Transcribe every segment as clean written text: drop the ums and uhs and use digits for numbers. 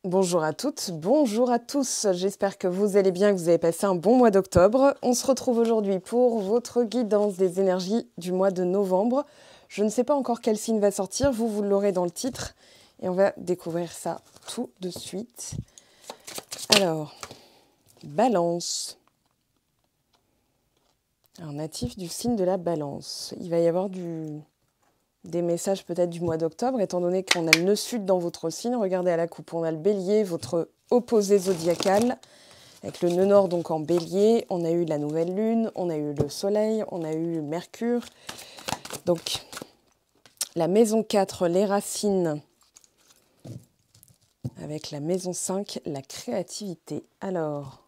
Bonjour à toutes, bonjour à tous. J'espère que vous allez bien, que vous avez passé un bon mois d'octobre. On se retrouve aujourd'hui pour votre guidance des énergies du mois de novembre. Je ne sais pas encore quel signe va sortir, vous l'aurez dans le titre. Et on va découvrir ça tout de suite. Alors, Balance. Alors, natif du signe de la Balance. Il va y avoir des messages peut-être du mois d'octobre, étant donné qu'on a le nœud sud dans votre signe. Regardez à la coupe, on a le bélier, votre opposé zodiacal, avec le nœud nord donc en bélier. On a eu la nouvelle lune, on a eu le soleil, on a eu Mercure. Donc, la maison 4, les racines, avec la maison 5, la créativité. Alors,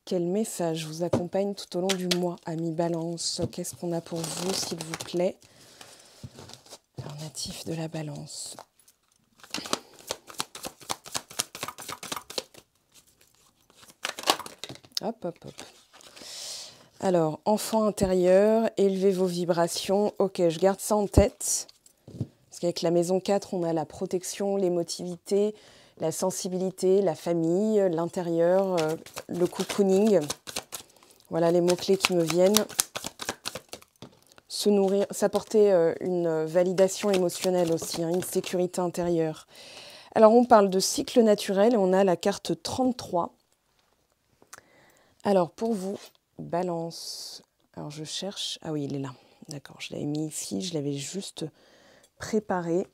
quel message vous accompagne tout au long du mois, amis Balance? Qu'est-ce qu'on a pour vous, s'il vous plaît? Alors, natif de la Balance. Hop, hop, hop. Alors, enfant intérieur, élevez vos vibrations. Ok, je garde ça en tête. Parce qu'avec la maison 4, on a la protection, l'émotivité, la sensibilité, la famille, l'intérieur, le cocooning. Voilà les mots-clés qui me viennent. Se nourrir, s'apporter une validation émotionnelle aussi, une sécurité intérieure. Alors, on parle de cycle naturel et on a la carte 33. Alors, pour vous, Balance. Alors, je cherche... Ah oui, il est là. D'accord, je l'avais mis ici, je l'avais juste préparé.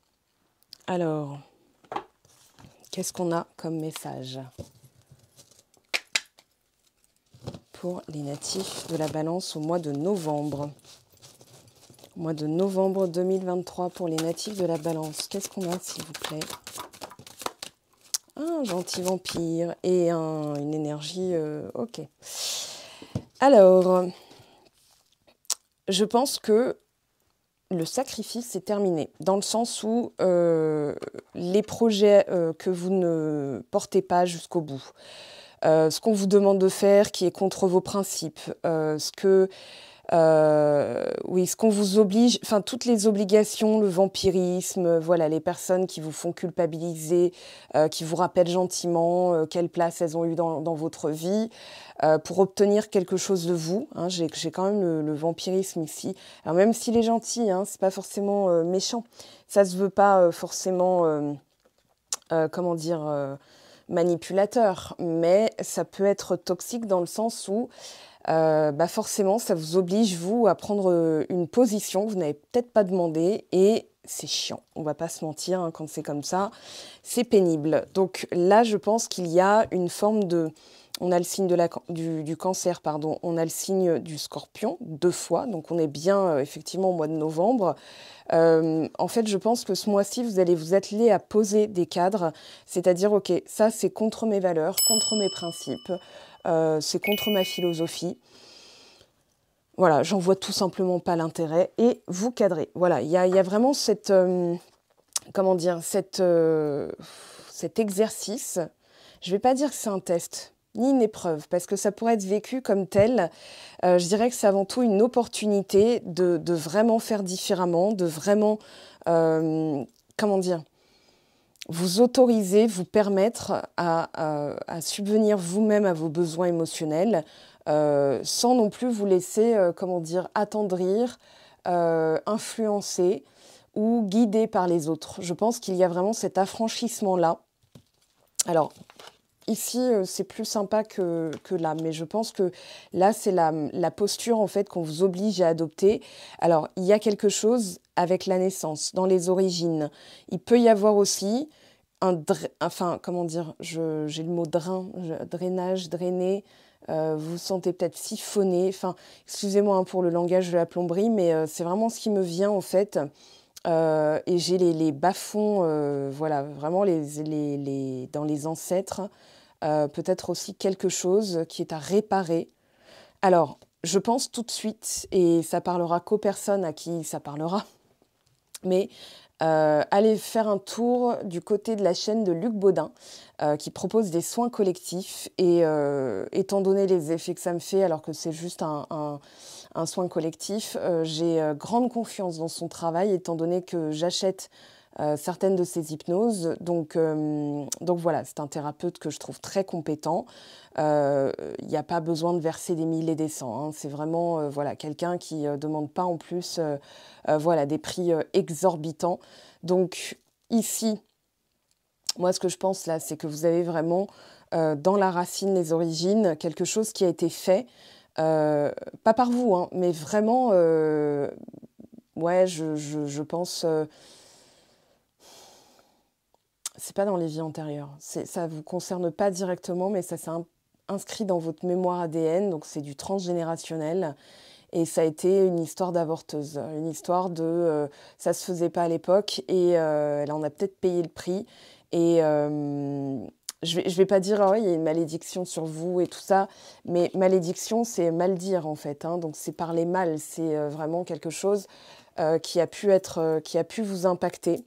Alors, qu'est-ce qu'on a comme message pour les natifs de la Balance au mois de novembre? Au mois de novembre 2023 pour les natifs de la Balance. Qu'est-ce qu'on a, s'il vous plaît? Un gentil vampire et une énergie... ok. Alors, je pense que le sacrifice est terminé, dans le sens où les projets que vous ne portez pas jusqu'au bout, ce qu'on vous demande de faire qui est contre vos principes, ce qu'on vous oblige, enfin toutes les obligations, le vampirisme, voilà, les personnes qui vous font culpabiliser, qui vous rappellent gentiment quelle place elles ont eu dans votre vie, pour obtenir quelque chose de vous. Hein, j'ai quand même le vampirisme ici. Alors même s'il est gentil, hein, c'est pas forcément méchant. Ça se veut pas forcément, comment dire, manipulateur, mais ça peut être toxique dans le sens où forcément, ça vous oblige, vous, à prendre une position que vous n'avez peut-être pas demandé et c'est chiant. On va pas se mentir, hein, quand c'est comme ça, c'est pénible. Donc là, je pense qu'il y a une forme de... On a le signe du cancer, pardon. On a le signe du scorpion, 2 fois. Donc on est bien, effectivement, au mois de novembre. En fait, je pense que ce mois-ci, vous allez vous atteler à poser des cadres. C'est-à-dire, ok, ça, c'est contre mes valeurs, contre mes principes. C'est contre ma philosophie. Voilà, j'en vois tout simplement pas l'intérêt. Et vous cadrez. Voilà, il y a vraiment cet exercice. Je ne vais pas dire que c'est un test, ni une épreuve, parce que ça pourrait être vécu comme tel. Je dirais que c'est avant tout une opportunité de vraiment faire différemment, de vraiment, vous autoriser, vous permettre à subvenir vous-même à vos besoins émotionnels, sans non plus vous laisser, attendrir, influencer ou guider par les autres. Je pense qu'il y a vraiment cet affranchissement-là. Alors, ici, c'est plus sympa que là, mais je pense que là, c'est la posture en fait qu'on vous oblige à adopter. Alors, il y a quelque chose avec la naissance, dans les origines. Il peut y avoir aussi j'ai le mot drainage, drainer. Vous vous sentez peut-être siphonné. Enfin, excusez-moi, hein, pour le langage de la plomberie, mais c'est vraiment ce qui me vient en fait. Et j'ai les bas-fonds, voilà, vraiment dans les ancêtres. Peut-être aussi quelque chose qui est à réparer. Alors, je pense tout de suite, et ça parlera qu'aux personnes à qui ça parlera, mais allez faire un tour du côté de la chaîne de Luc Baudin, qui propose des soins collectifs. Et étant donné les effets que ça me fait, alors que c'est juste un soin collectif, j'ai grande confiance dans son travail, étant donné que j'achète certaines de ces hypnoses. Donc voilà, c'est un thérapeute que je trouve très compétent. Il n'y a pas besoin de verser des 1000 et des 100, hein. C'est vraiment voilà, quelqu'un qui ne demande pas en plus voilà, des prix exorbitants. Donc ici, moi ce que je pense là, c'est que vous avez vraiment dans la racine, les origines, quelque chose qui a été fait, pas par vous, hein, mais vraiment, ouais, je pense... c'est pas dans les vies antérieures. Ça ne vous concerne pas directement, mais ça s'est inscrit dans votre mémoire ADN, donc c'est du transgénérationnel. Et ça a été une histoire d'avorteuse, une histoire de... ça ne se faisait pas à l'époque, et elle en a peut-être payé le prix. Et je vais pas dire, oh, il y a une malédiction sur vous et tout ça, mais malédiction, c'est mal dire en fait, hein, donc c'est parler mal, c'est vraiment quelque chose qui a pu vous impacter.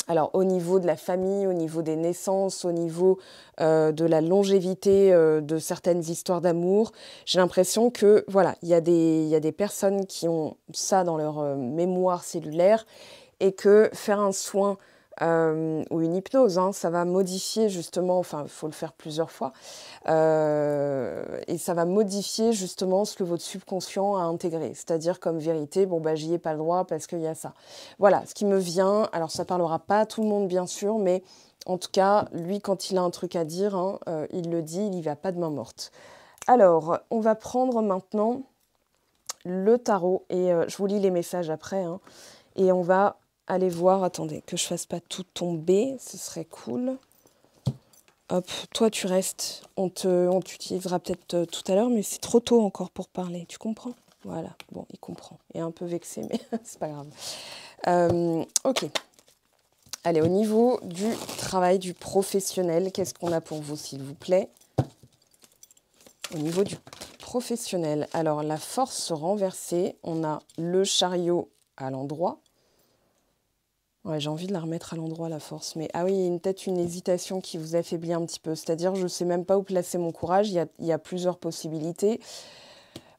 Alors au niveau de la famille, au niveau des naissances, au niveau de la longévité de certaines histoires d'amour, j'ai l'impression que voilà, il y a des personnes qui ont ça dans leur mémoire cellulaire et que faire un soin ou une hypnose, hein, ça va modifier justement, enfin il faut le faire plusieurs fois, et ça va modifier justement ce que votre subconscient a intégré, c'est-à-dire comme vérité, bon bah j'y ai pas le droit parce qu'il y a ça. Voilà, ce qui me vient, alors ça parlera pas à tout le monde bien sûr, mais en tout cas, lui quand il a un truc à dire, hein, il le dit, il y va pas de main morte. Alors, on va prendre maintenant le tarot, et je vous lis les messages après, hein, et on va aller voir, attendez, que je fasse pas tout tomber, ce serait cool. Hop, toi tu restes, on t'utilisera peut-être tout à l'heure, mais c'est trop tôt encore pour parler, tu comprends? Voilà, bon, il comprend, il est un peu vexé, mais c'est pas grave. Ok, allez, au niveau du travail du professionnel, qu'est-ce qu'on a pour vous, s'il vous plaît? Au niveau du professionnel, alors la force renversée, on a le chariot à l'endroit. Ouais, j'ai envie de la remettre à l'endroit, la force. Mais ah oui, il y a peut-être une hésitation qui vous affaiblit un petit peu. C'est-à-dire, je ne sais même pas où placer mon courage. Il y a plusieurs possibilités.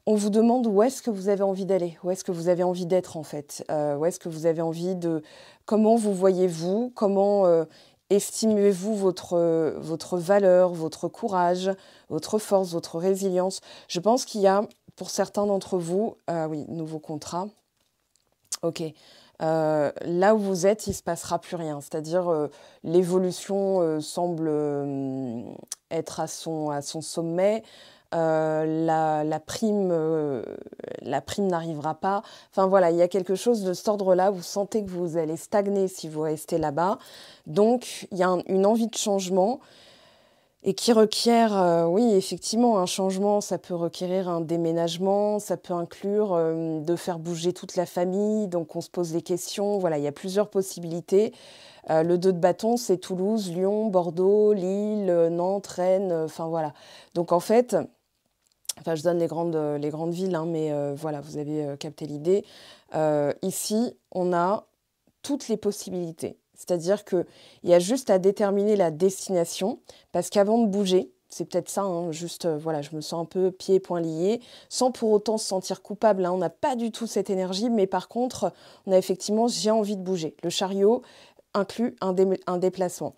On vous demande où est-ce que vous avez envie d'aller, où est-ce que vous avez envie d'être en fait, où est-ce que vous avez envie de... Comment vous voyez-vous, comment estimez-vous votre valeur, votre courage, votre force, votre résilience. Je pense qu'il y a, pour certains d'entre vous, oui, nouveau contrat, ok. Là où vous êtes, il ne se passera plus rien. C'est-à-dire, l'évolution semble être à son sommet. La prime n'arrivera pas. Enfin voilà, il y a quelque chose de cet ordre-là. Vous sentez que vous allez stagner si vous restez là-bas. Donc, il y a une envie de changement. Et qui requiert, oui, effectivement, un changement. Ça peut requérir un déménagement, ça peut inclure de faire bouger toute la famille. Donc, on se pose des questions. Voilà, il y a plusieurs possibilités. Le 2 de bâton, c'est Toulouse, Lyon, Bordeaux, Lille, Nantes, Rennes. Enfin, voilà. Donc, en fait, enfin, je donne les grandes villes, hein, mais voilà, vous avez capté l'idée. Ici, on a toutes les possibilités. C'est-à-dire qu'il y a juste à déterminer la destination, parce qu'avant de bouger, c'est peut-être ça, hein, juste, voilà, je me sens un peu pieds et poings liés, sans pour autant se sentir coupable, hein, on n'a pas du tout cette énergie, mais par contre, on a effectivement, j'ai envie de bouger. Le chariot inclut un déplacement.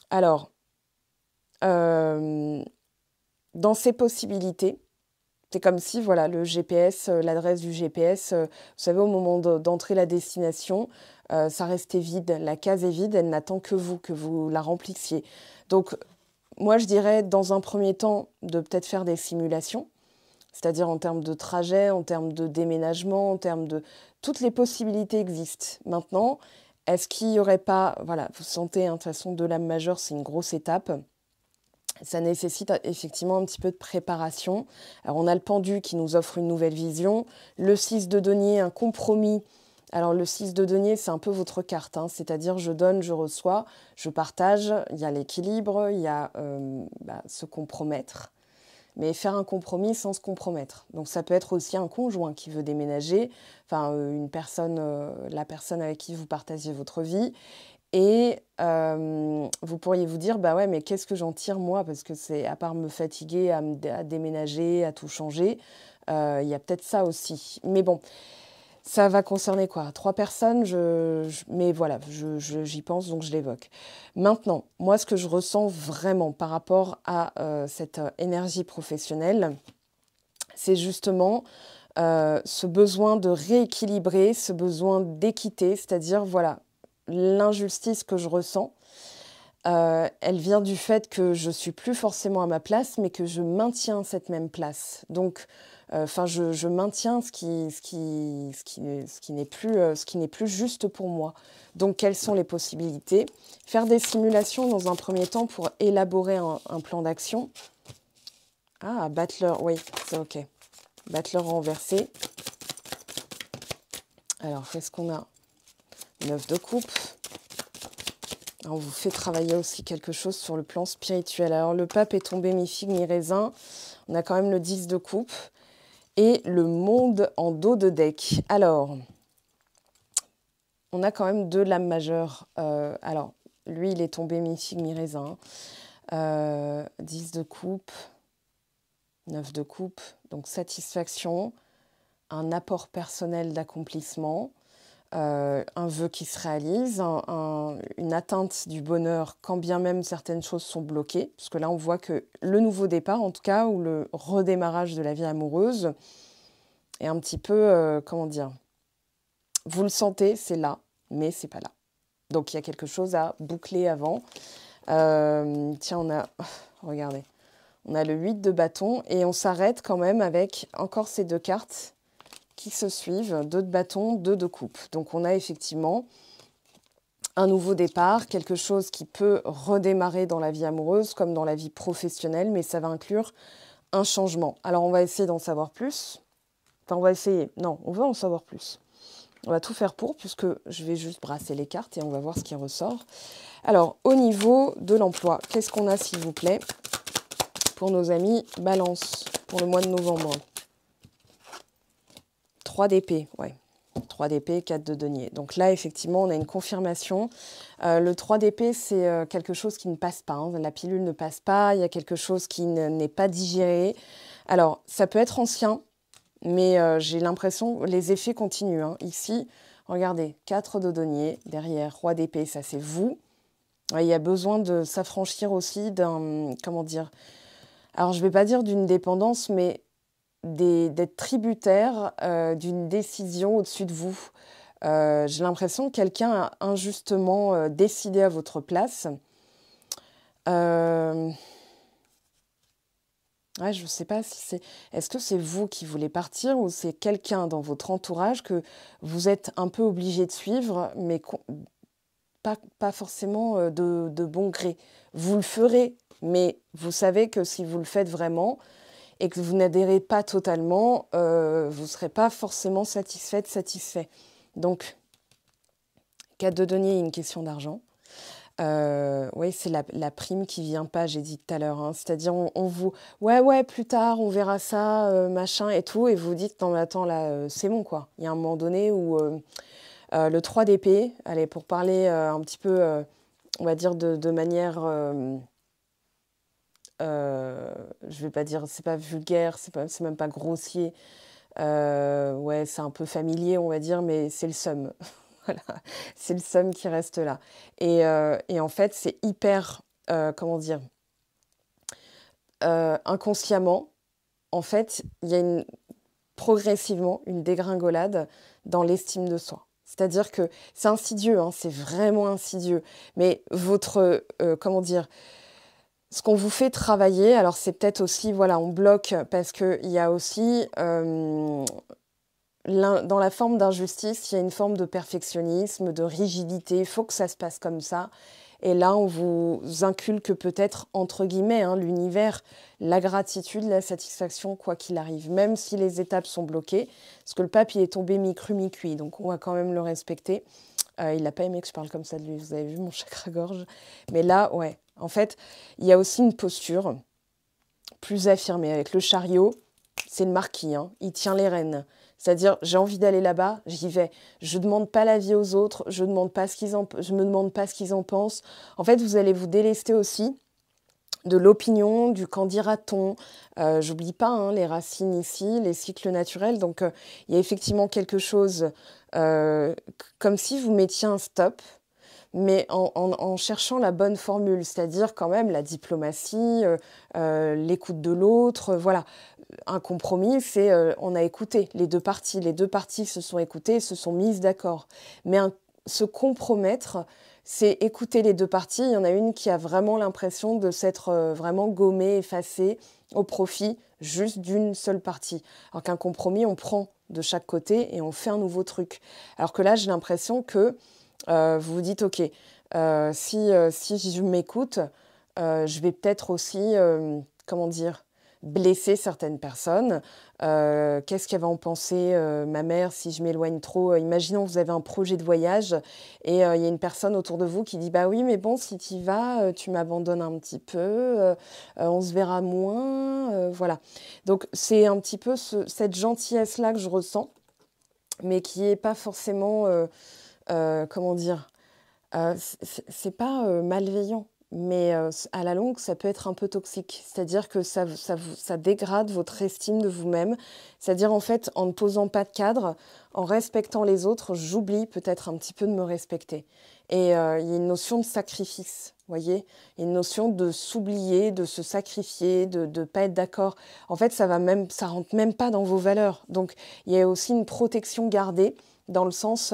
Alors, dans ces possibilités, c'est comme si, voilà, le GPS, l'adresse du GPS, vous savez, au moment d'entrer la destination, ça restait vide, la case est vide, elle n'attend que vous la remplissiez. Donc, moi, je dirais, dans un premier temps, de peut-être faire des simulations, c'est-à-dire en termes de trajet, en termes de déménagement, en termes de... Toutes les possibilités existent. Maintenant, est-ce qu'il n'y aurait pas... Voilà, vous sentez, hein, de toute façon, de l'âme majeure, c'est une grosse étape. Ça nécessite effectivement un petit peu de préparation. Alors, on a le pendu qui nous offre une nouvelle vision. Le 6 de denier, un compromis. Alors, le 6 de denier, c'est un peu votre carte, hein, c'est-à-dire je donne, je reçois, je partage. Il y a l'équilibre, il y a se compromettre, mais faire un compromis sans se compromettre. Donc, ça peut être aussi un conjoint qui veut déménager, enfin, une personne, la personne avec qui vous partagez votre vie. Et vous pourriez vous dire, bah ouais, mais qu'est-ce que j'en tire moi? Parce que c'est, à part me fatiguer, à déménager, à tout changer, il y a peut-être ça aussi. Mais bon, Ça va concerner quoi? 3 personnes, mais voilà, j'y pense, donc je l'évoque. Maintenant, moi, ce que je ressens vraiment par rapport à cette énergie professionnelle, c'est justement ce besoin de rééquilibrer, ce besoin d'équité, c'est-à-dire, voilà, l'injustice que je ressens, elle vient du fait que je suis plus forcément à ma place, mais que je maintiens cette même place. Donc, je maintiens ce qui n'est plus juste pour moi. Donc, quelles sont les possibilités? Faire des simulations dans un premier temps pour élaborer un plan d'action. Ah, Battler, oui, c'est OK. Battler renversé. Alors, qu'est-ce qu'on a? 9 de coupe. On vous fait travailler aussi quelque chose sur le plan spirituel. Alors, le pape est tombé mi-figue, mi-raisin. On a quand même le 10 de coupe. Et le monde en dos de deck. Alors, on a quand même 2 lames majeures. Alors, lui, il est tombé mi-figue, mi-raisin. 10 de coupe. 9 de coupe. Donc, satisfaction. Un apport personnel d'accomplissement. Un vœu qui se réalise, une atteinte du bonheur quand bien même certaines choses sont bloquées, parce que là on voit que le nouveau départ en tout cas, ou le redémarrage de la vie amoureuse est un petit peu, comment dire, vous le sentez, c'est là, mais c'est pas là. Donc il y a quelque chose à boucler avant. Tiens, regardez, on a le 8 de bâton et on s'arrête quand même avec encore ces 2 cartes qui se suivent, 2 de bâton, 2 de coupe. Donc on a effectivement un nouveau départ, quelque chose qui peut redémarrer dans la vie amoureuse comme dans la vie professionnelle, mais ça va inclure un changement. Alors on va essayer d'en savoir plus. Enfin on va essayer, non, on va en savoir plus. On va tout faire pour, puisque je vais juste brasser les cartes et on va voir ce qui ressort. Alors au niveau de l'emploi, qu'est-ce qu'on a s'il vous plaît pour nos amis Balance pour le mois de novembre? 3 d'épée, ouais. 3 d'épée, 4 de denier. Donc là, effectivement, on a une confirmation. Le 3 d'épée, c'est quelque chose qui ne passe pas. Hein. La pilule ne passe pas, il y a quelque chose qui n'est pas digéré. Alors, ça peut être ancien, mais j'ai l'impression que les effets continuent. Hein. Ici, regardez, 4 de denier, derrière, roi d'épée, ça c'est vous. Il y a besoin de s'affranchir aussi d'un, comment dire, alors je ne vais pas dire d'une dépendance, mais d'être tributaire d'une décision au-dessus de vous. J'ai l'impression que quelqu'un a injustement décidé à votre place. Ouais, je ne sais pas si c'est... Est-ce que c'est vous qui voulez partir ou c'est quelqu'un dans votre entourage que vous êtes un peu obligé de suivre, mais pas forcément de bon gré. Vous le ferez, mais vous savez que si vous le faites vraiment et que vous n'adhérez pas totalement, vous ne serez pas forcément satisfait. Donc, 4 de denier, une question d'argent. Oui, c'est la prime qui vient pas, j'ai dit tout à l'heure. Hein. C'est-à-dire, on vous... Ouais, plus tard, on verra ça, machin et tout. Et vous dites, non, mais attends, là, c'est bon, quoi. Il y a un moment donné où le 3 d'épée, allez, pour parler un petit peu, on va dire, de manière... je vais pas dire, c'est pas vulgaire, c'est même pas grossier. Ouais, c'est un peu familier, on va dire, mais c'est le seum. Voilà, c'est le seum qui reste là. Et en fait, c'est hyper, comment dire, inconsciemment, en fait, il y a progressivement une dégringolade dans l'estime de soi. C'est-à-dire que c'est insidieux, hein, c'est vraiment insidieux. Mais votre, comment dire, ce qu'on vous fait travailler, alors c'est peut-être aussi, voilà, on bloque parce qu'il y a aussi, dans la forme d'injustice, il y a une forme de perfectionnisme, de rigidité, il faut que ça se passe comme ça. Et là, on vous inculque peut-être, entre guillemets, hein, l'univers, la gratitude, la satisfaction, quoi qu'il arrive, même si les étapes sont bloquées. Parce que le pape, il est tombé mi-cru, mi-cuit, donc on va quand même le respecter. Il n'a pas aimé que je parle comme ça de lui, vous avez vu mon chakra-gorge. Mais là, ouais, en fait, il y a aussi une posture plus affirmée. Avec le chariot, c'est le marquis, hein, il tient les rênes. C'est-à-dire, j'ai envie d'aller là-bas, j'y vais. Je ne demande pas l'avis aux autres, je me demande pas ce qu'ils en pensent. En fait, vous allez vous délester aussi de l'opinion, du qu'en dira-t-on. J'oublie pas hein, les racines ici, les cycles naturels. Donc, il y a effectivement quelque chose comme si vous mettiez un stop, mais en cherchant la bonne formule, c'est-à-dire quand même la diplomatie, l'écoute de l'autre, voilà. Un compromis, c'est on a écouté les deux parties se sont écoutées, se sont mises d'accord. Mais se compromettre, c'est écouter les deux parties. Il y en a une qui a vraiment l'impression de s'être vraiment gommée, effacée au profit juste d'une seule partie. Alors qu'un compromis, on prend de chaque côté et on fait un nouveau truc. Alors que là, j'ai l'impression que vous vous dites, ok, si je m'écoute, je vais peut-être aussi, comment dire, blesser certaines personnes. Qu'est-ce qu'elle va en penser, ma mère, si je m'éloigne trop? Imaginons que vous avez un projet de voyage et il y a une personne autour de vous qui dit, bah oui, mais bon, si tu y vas, tu m'abandonnes un petit peu, on se verra moins, voilà. Donc c'est un petit peu cette gentillesse-là que je ressens, mais qui n'est pas forcément, comment dire, c'est pas malveillant, mais à la longue, ça peut être un peu toxique. C'est-à-dire que ça dégrade votre estime de vous-même. C'est-à-dire, en fait, en ne posant pas de cadre, en respectant les autres, j'oublie peut-être un petit peu de me respecter. Et il y a une notion de sacrifice, vous voyez? Il y a une notion de s'oublier, de se sacrifier, de ne pas être d'accord. En fait, ça rentre même pas dans vos valeurs. Donc, il y a aussi une protection gardée, dans le sens...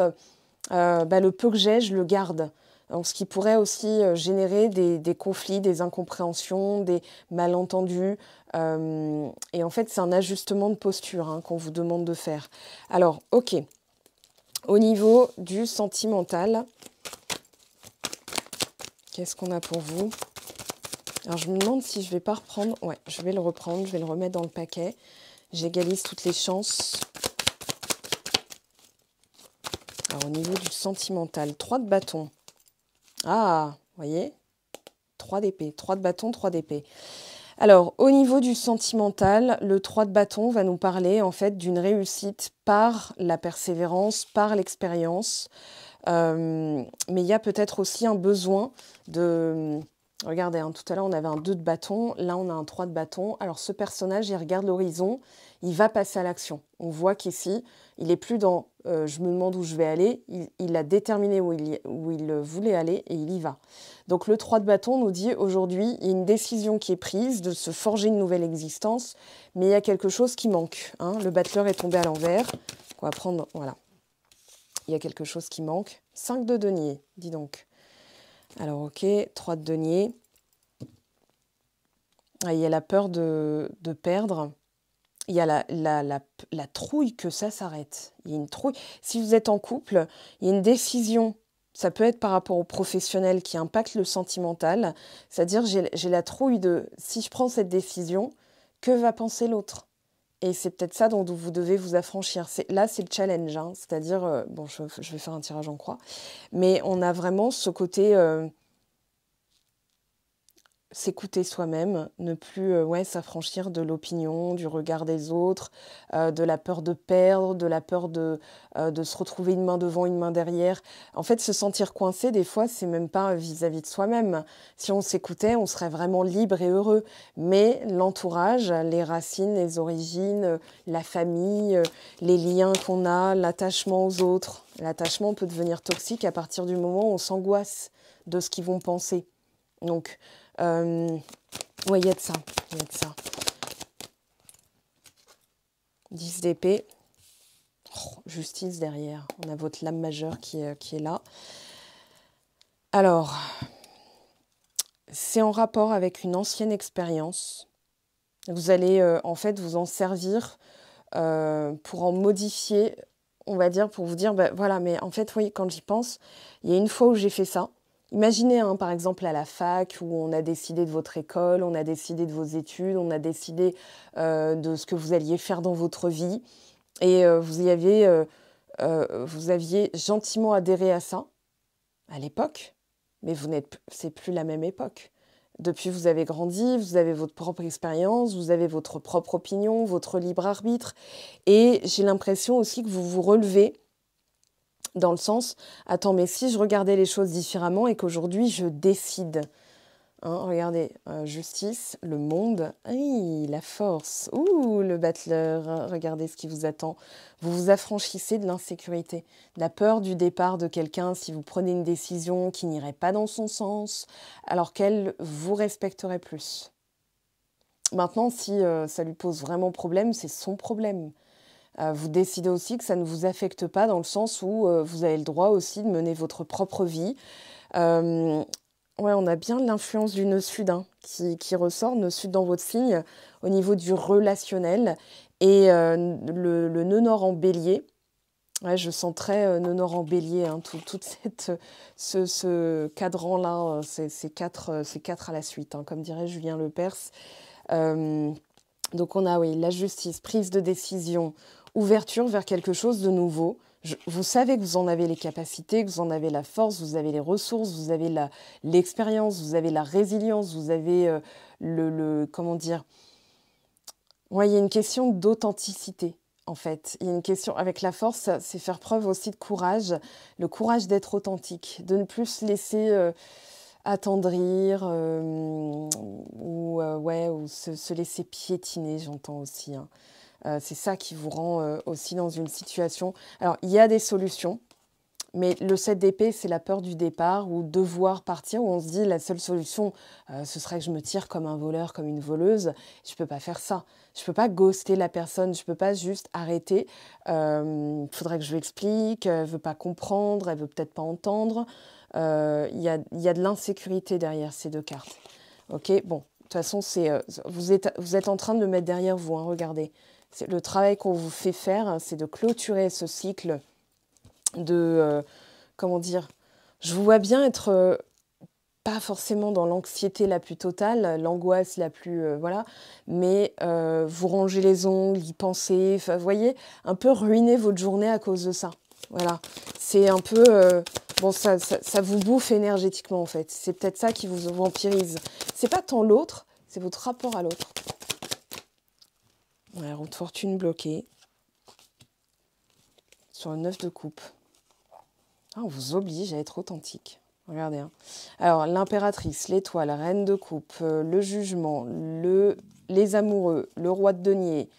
le peu que j'ai, je le garde. Donc, ce qui pourrait aussi générer des conflits, des incompréhensions, des malentendus. Et en fait, c'est un ajustement de posture hein, qu'on vous demande de faire. Alors, ok. Au niveau du sentimental, qu'est-ce qu'on a pour vous? Alors, je me demande si je ne vais pas reprendre. Ouais, je vais le reprendre, je vais le remettre dans le paquet. J'égalise toutes les chances. Alors, au niveau du sentimental, 3 de bâton. Ah, vous voyez, 3 d'épée, 3 de bâton, 3 d'épée. Alors, au niveau du sentimental, le 3 de bâton va nous parler en fait d'une réussite par la persévérance, par l'expérience. Mais il y a peut-être aussi un besoin de... Regardez, hein, tout à l'heure, on avait un 2 de bâton. Là, on a un 3 de bâton. Alors, ce personnage, il regarde l'horizon. Il va passer à l'action. On voit qu'ici, il n'est plus dans je me demande où je vais aller. Il a déterminé où il voulait aller et il y va. Donc, le 3 de bâton nous dit aujourd'hui, il y a une décision qui est prise de se forger une nouvelle existence, mais il y a quelque chose qui manque. Hein. Le battleur est tombé à l'envers. On va prendre... Voilà. Il y a quelque chose qui manque. 5 de denier, dis donc. Alors, ok, 3 de denier. Ah, il y a la peur de perdre. Il y a la trouille que ça s'arrête. Il y a une trouille. Si vous êtes en couple, il y a une décision. Ça peut être par rapport au professionnel qui impacte le sentimental. C'est-à-dire, j'ai la trouille de, si je prends cette décision, que va penser l'autre? Et c'est peut-être ça dont vous devez vous affranchir. Là, c'est le challenge. Hein. C'est-à-dire, bon, je vais faire un tirage en croix. Mais on a vraiment ce côté... s'écouter soi-même, ne plus s'affranchir de l'opinion, du regard des autres, de la peur de perdre, de la peur de se retrouver une main devant, une main derrière. En fait, se sentir coincé, des fois, c'est même pas vis-à-vis de soi-même. Si on s'écoutait, on serait vraiment libre et heureux. Mais l'entourage, les racines, les origines, la famille, les liens qu'on a, l'attachement aux autres. L'attachement peut devenir toxique à partir du moment où on s'angoisse de ce qu'ils vont penser. Donc, ouais, il y a de ça. Il y a de ça. 10 d'épée. Oh, justice derrière. On a votre lame majeure qui est là. Alors, c'est en rapport avec une ancienne expérience. Vous allez en fait vous en servir pour en modifier, on va dire, pour vous dire, bah, voilà, mais en fait, oui, quand j'y pense, il y a une fois où j'ai fait ça. Imaginez, hein, par exemple, à la fac, où on a décidé de votre école, on a décidé de vos études, on a décidé de ce que vous alliez faire dans votre vie, et vous aviez gentiment adhéré à ça, à l'époque, mais c'est plus la même époque. Depuis, vous avez grandi, vous avez votre propre expérience, vous avez votre propre opinion, votre libre arbitre, et j'ai l'impression aussi que vous vous relevez dans le sens, attends, mais si je regardais les choses différemment et qu'aujourd'hui je décide, Hein, regardez, justice, le monde, oui, la force, ouh, le battleur, hein, regardez ce qui vous attend. Vous vous affranchissez de l'insécurité, de la peur du départ de quelqu'un si vous prenez une décision qui n'irait pas dans son sens, alors qu'elle vous respecterait plus. Maintenant, si ça lui pose vraiment problème, c'est son problème. Vous décidez aussi que ça ne vous affecte pas dans le sens où vous avez le droit aussi de mener votre propre vie. Euh, Ouais, on a bien l'influence du nœud sud hein, qui ressort, nœud sud dans votre signe, au niveau du relationnel. Et le nœud nord en bélier, ouais, je sens très nœud nord en bélier, hein, tout ce cadran-là, c'est quatre à la suite, hein, comme dirait Julien Lepers. Euh, donc on a, oui, la justice, prise de décision, ouverture vers quelque chose de nouveau. Vous savez que vous en avez les capacités, que vous en avez la force, vous avez les ressources, vous avez l'expérience, vous avez la résilience, vous avez comment dire. Ouais, il y a une question d'authenticité, en fait. Il y a une question, avec la force, c'est faire preuve aussi de courage, le courage d'être authentique, de ne plus se laisser attendrir ou se laisser piétiner, j'entends aussi. Hein. C'est ça qui vous rend aussi dans une situation. Alors, il y a des solutions, mais le 7 d'épée, c'est la peur du départ ou devoir partir, où on se dit la seule solution, ce serait que je me tire comme un voleur, comme une voleuse. Je ne peux pas faire ça. Je ne peux pas ghoster la personne, je ne peux pas juste arrêter. Il faudrait que je lui explique, elle ne veut pas comprendre, elle ne veut peut-être pas entendre. Il y a de l'insécurité derrière ces deux cartes. Ok, bon, de toute façon, vous êtes en train de le mettre derrière vous, hein, regardez. Le travail qu'on vous fait faire, hein, c'est de clôturer ce cycle de, comment dire, je vous vois bien être pas forcément dans l'anxiété la plus totale, l'angoisse la plus, voilà, mais vous rangez les ongles, y penser, vous voyez, un peu ruiner votre journée à cause de ça. Voilà, c'est un peu, bon, ça vous bouffe énergétiquement en fait, c'est peut-être ça qui vous vampirise. C'est pas tant l'autre, c'est votre rapport à l'autre. Ouais, roue de fortune bloquée. Sur le 9 de coupe. Ah, on vous oblige à être authentique. Regardez. Hein. Alors, l'impératrice, l'étoile, la reine de coupe, le jugement, les amoureux, le roi de denier.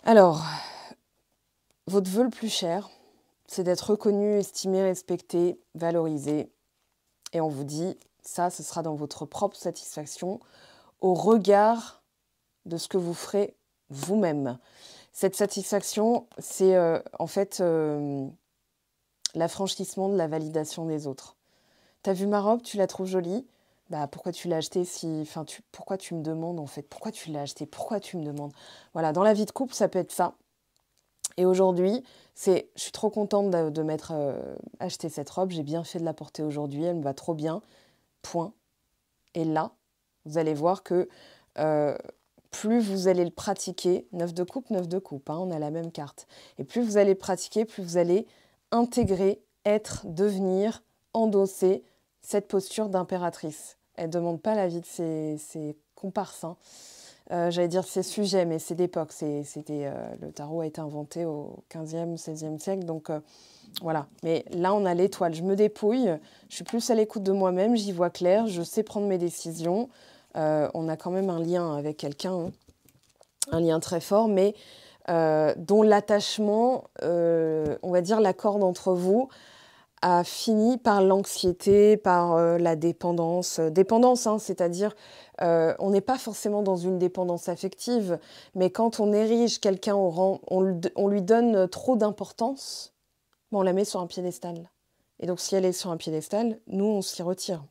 Alors, votre vœu le plus cher, c'est d'être reconnu, estimé, respecté, valorisé. Et on vous dit, ça, ce sera dans votre propre satisfaction, au regard de ce que vous ferez vous-même. Cette satisfaction, c'est en fait l'affranchissement de la validation des autres. T'as vu ma robe, tu la trouves jolie ? Bah pourquoi tu l'as achetée si... Enfin, pourquoi tu me demandes en fait ? Pourquoi tu l'as achetée ? Pourquoi tu me demandes ? Voilà, dans la vie de couple, ça peut être ça. Et aujourd'hui, je suis trop contente de m'être acheté cette robe, j'ai bien fait de la porter aujourd'hui, elle me va trop bien, point. Et là, vous allez voir que plus vous allez le pratiquer, 9 de coupe, hein, on a la même carte. Et plus vous allez le pratiquer, plus vous allez intégrer, être, devenir, endosser cette posture d'impératrice. Elle ne demande pas l'avis de ses comparses. Hein. J'allais dire ses sujets, mais c'est d'époque. Le tarot a été inventé au 15e, 16e siècle, donc voilà. Mais là, on a l'étoile. Je me dépouille, je suis plus à l'écoute de moi-même, j'y vois clair, je sais prendre mes décisions. On a quand même un lien avec quelqu'un, hein, un lien très fort, mais dont l'attachement, on va dire l'accord entre vous, a fini par l'anxiété, par la dépendance. Dépendance, hein, c'est-à-dire, on n'est pas forcément dans une dépendance affective, mais quand on érige quelqu'un au rang, on lui donne trop d'importance, on la met sur un piédestal. Et donc, si elle est sur un piédestal, nous, on s'y retire.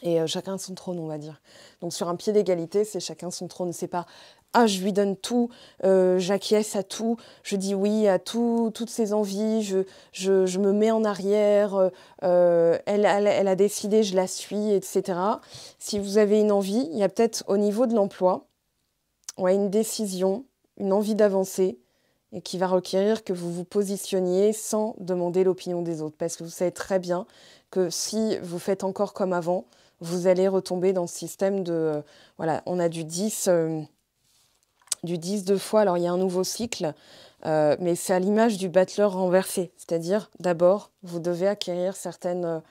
Et chacun son trône, on va dire. Donc sur un pied d'égalité, c'est chacun son trône. C'est pas « Ah, je lui donne tout, j'acquiesce à tout, je dis oui à toutes ses envies, je me mets en arrière, elle a décidé, je la suis, etc. » Si vous avez une envie, il y a peut-être au niveau de l'emploi, ouais, une décision, une envie d'avancer, et qui va requérir que vous vous positionniez sans demander l'opinion des autres. Parce que vous savez très bien que si vous faites encore comme avant, vous allez retomber dans ce système de... voilà, on a du 10 deux fois. Alors, il y a un nouveau cycle, mais c'est à l'image du battleur renversé. C'est-à-dire, d'abord, vous devez acquérir certaines